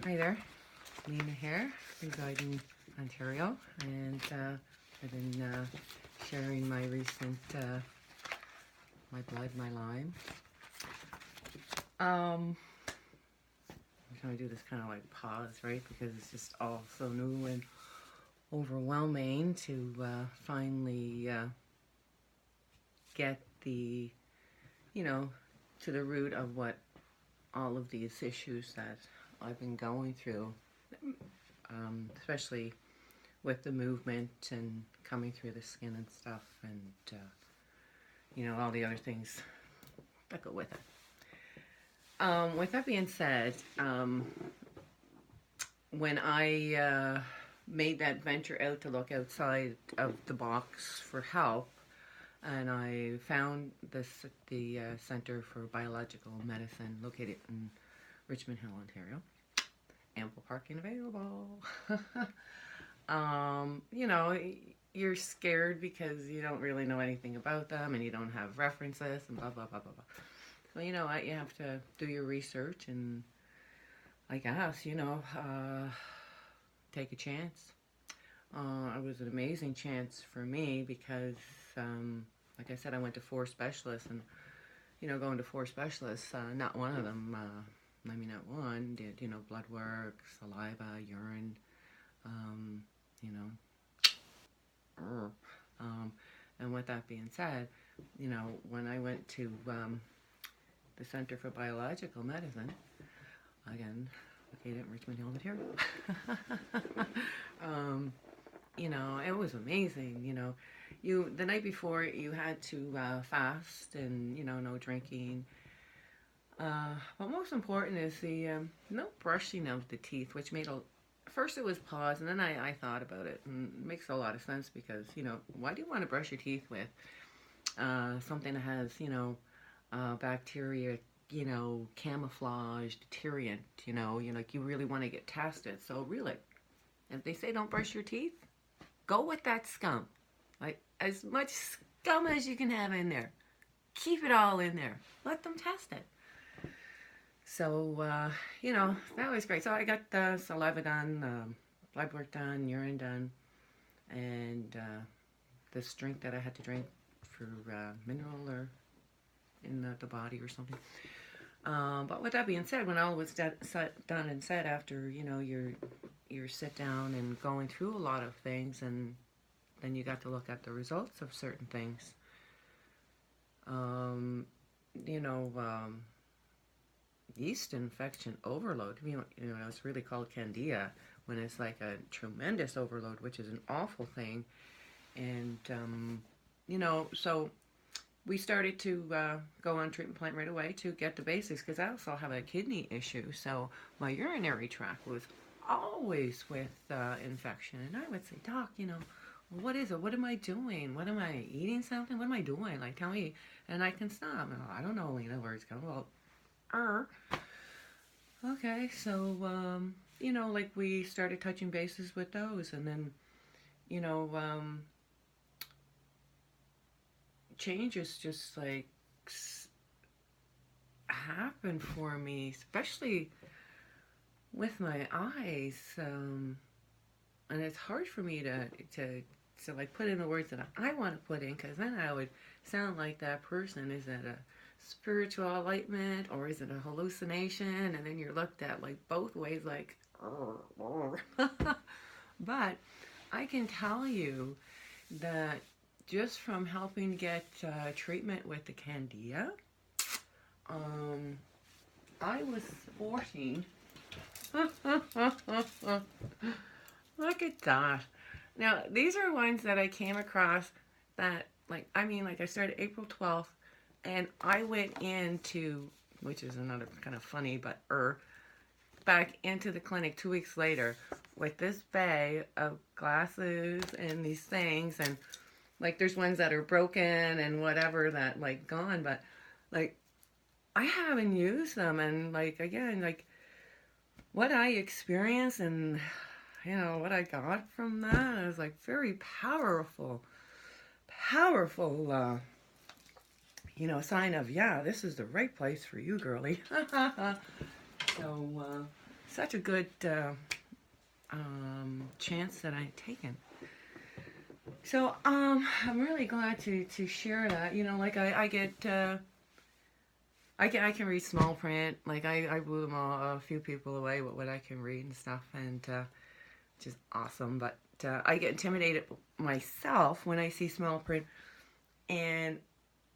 Hi there, Nina here, residing in Ontario, and I've been sharing my recent my blood, my Lyme. I'm trying to do this kind of like pause, right? Because it's just all so new and overwhelming to finally get the, to the root of what all of these issues that I've been going through, especially with the movement and coming through the skin and stuff, and all the other things that go with it. With that being said, when I made that venture out to look outside of the box for help, and I found the Center for Biological Medicine located in Richmond Hill, Ontario. Ample parking available. You're scared because you don't really know anything about them and you don't have references and blah, blah, blah, blah, blah. So, you know what? You have to do your research and, I guess, take a chance. It was an amazing chance for me because, like I said, I went to 4 specialists, and, going to 4 specialists, not one of them, not one, did, blood work, saliva, urine, and with that being said, when I went to the Center for Biological Medicine, again, located in Richmond Hill, Ontario, it was amazing. The night before you had to fast and no drinking. But most important is the no brushing of the teeth, which made first it was pause, and then I thought about it, and it makes a lot of sense because why do you want to brush your teeth with something that has bacteria, camouflaged deterrent, like you really want to get tested. So really, if they say don't brush your teeth, go with that scum. Like, as much scum as you can have in there. Keep it all in there. Let them test it. So, that was great. So I got the saliva done, blood work done, urine done, and this drink that I had to drink for mineral or in the body or something. But with that being said, when all was done and said, after, your sit down and going through a lot of things, and then you got to look at the results of certain things. Yeast infection overload, it's really called candida when it's like a tremendous overload, which is an awful thing. And, so we started to go on treatment plan right away to get the basics, because I also have a kidney issue. So my urinary tract was always with infection. And I would say, Doc, what is it? What am I doing? What am I eating something? What am I doing? Like, tell me, and I can stop. And I don't know, Lena, where it's going. Well, okay, so, like we started touching bases with those, and then, changes just like happened for me, especially with my eyes, and it's hard for me to like put in the words that I want to put in, because then I would sound like that person. Is that a spiritual enlightenment or is it a hallucination? And then you're looked at like both ways, like but I can tell you that just from helping get treatment with the candida, I was sporting look at that. Now these are ones that I came across that, like I started April 12th, and I went into, which is another kind of funny, but back into the clinic 2 weeks later with this bag of glasses and these things, and like there's ones that are broken and whatever that like gone, but like I haven't used them, and like again, like what I experienced and what I got from that is like very powerful sign of, yeah, this is the right place for you, girly. So such a good chance that I've taken. So I'm really glad to share that. You know, like I get I can read small print. Like I blew them a few people away with what I can read and stuff, and which is awesome. But I get intimidated myself when I see small print, and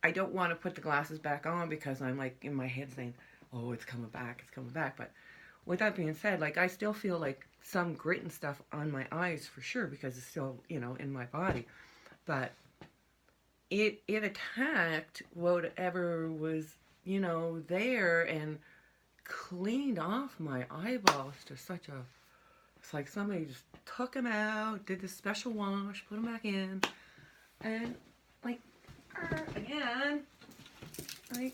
I don't want to put the glasses back on because I'm like in my head saying, "Oh, it's coming back, it's coming back." But with that being said, like I still feel like some grit and stuff on my eyes for sure because it's still, you know, in my body. But it attacked whatever was, you know, there and cleaned off my eyeballs to such a, it's like somebody just took them out, did this special wash, put them back in, and like again, like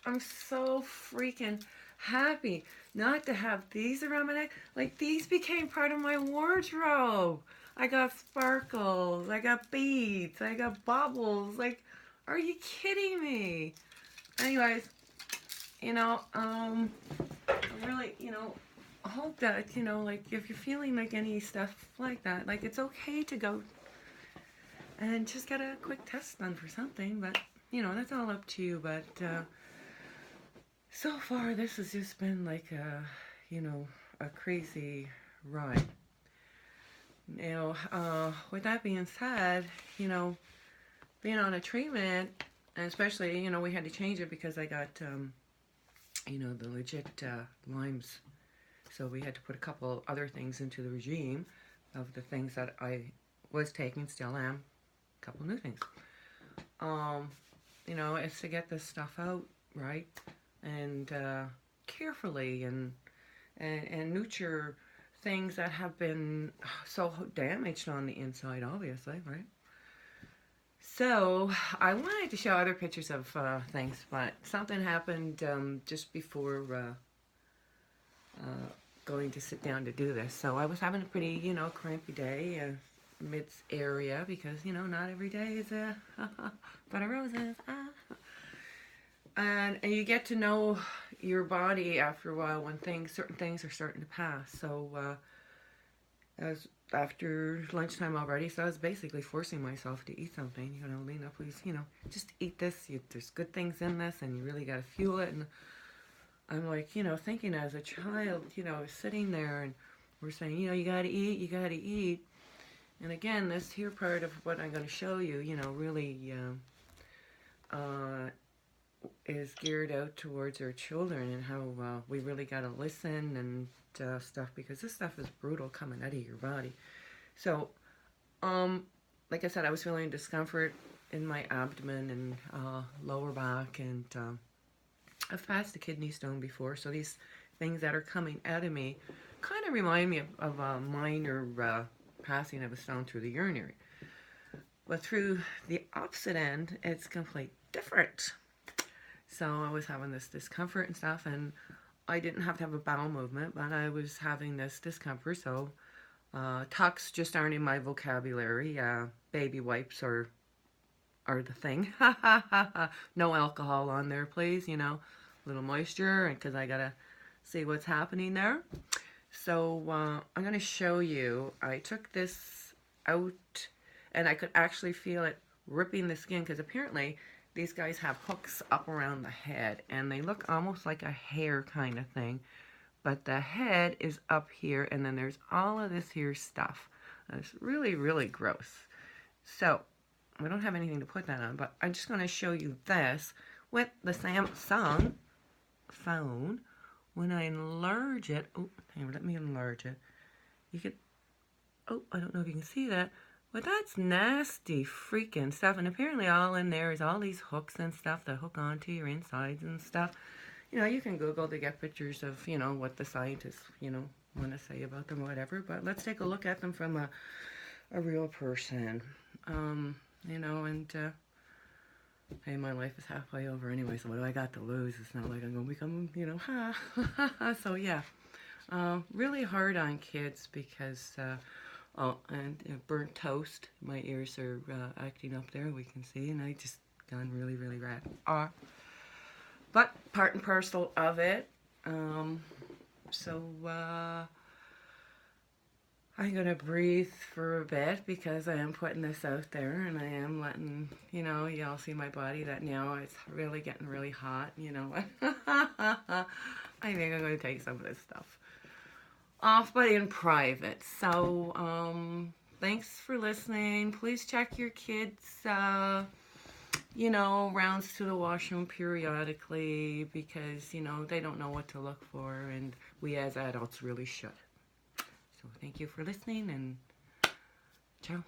I'm so freaking happy not to have these around my neck. Like these became part of my wardrobe. I got sparkles, I got beads, I got baubles. Like, are you kidding me? Anyways, you know, I really, you know, hope that, you know, like if you're feeling like any stuff like that, like it's okay to go and just get a quick test done for something. But, you know, that's all up to you. But so far, this has just been like a, you know, a crazy ride. You know, with that being said, you know, being on a treatment, and especially, you know, we had to change it because I got, you know, the legit Lyme's. So we had to put a couple other things into the regime of the things that I was taking, still am, a couple new things. You know, it's to get this stuff out, right? And carefully and nurture things that have been so damaged on the inside, obviously, right? So I wanted to show other pictures of things, but something happened just before going to sit down to do this. So I was having a pretty, you know, crampy day midst area because, you know, not every day is a bed of roses. And you get to know your body after a while when certain things are starting to pass. So as after lunchtime already, so I was basically forcing myself to eat something. You know, Lena, please, you know, just eat this. There's good things in this, and you really got to fuel it. And I'm like, you know, thinking as a child, you know, sitting there, and we're saying, you know, you got to eat, you got to eat. And again, this here part of what I'm going to show you, you know, really is geared out towards our children and how we really got to listen and stuff, because this stuff is brutal coming out of your body. So, like I said, I was feeling discomfort in my abdomen and lower back, and I've passed a kidney stone before, so these things that are coming out of me kind of remind me of a minor passing of a stone through the urinary. But through the opposite end, it's completely different. So I was having this discomfort and stuff, and I didn't have to have a bowel movement, but I was having this discomfort. So tucks just aren't in my vocabulary. Baby wipes are the thing. No alcohol on there, please. You know, a little moisture, because I gotta see what's happening there. So I'm gonna show you. I took this out, and I could actually feel it ripping the skin, because apparently these guys have hooks up around the head, and they look almost like a hair kind of thing. But the head is up here, and then there's all of this here stuff. It's really, really gross. So we don't have anything to put that on, but I'm just going to show you this with the Samsung phone. When I enlarge it, oh, hang on, let me enlarge it. You can, oh, I don't know if you can see that, but that's nasty freaking stuff. And apparently all in there is all these hooks and stuff that hook onto your insides and stuff. You know, you can Google to get pictures of, you know, what the scientists, you know, want to say about them or whatever. But let's take a look at them from a real person. You know, and hey, my life is halfway over anyway, so what do I got to lose? It's not like I'm going to become, you know, So yeah, really hard on kids because, oh, and burnt toast. My ears are acting up there, we can see, and I just gone really, really red. But part and parcel of it, So, I'm going to breathe for a bit because I am putting this out there and I am letting, you know, y'all see my body that now it's really getting really hot, you know. I think I'm going to take some of this stuff off, but in private. So, thanks for listening. Please check your kids' you know, rounds to the washroom periodically because, you know, they don't know what to look for, and we as adults really should. So thank you for listening, and ciao.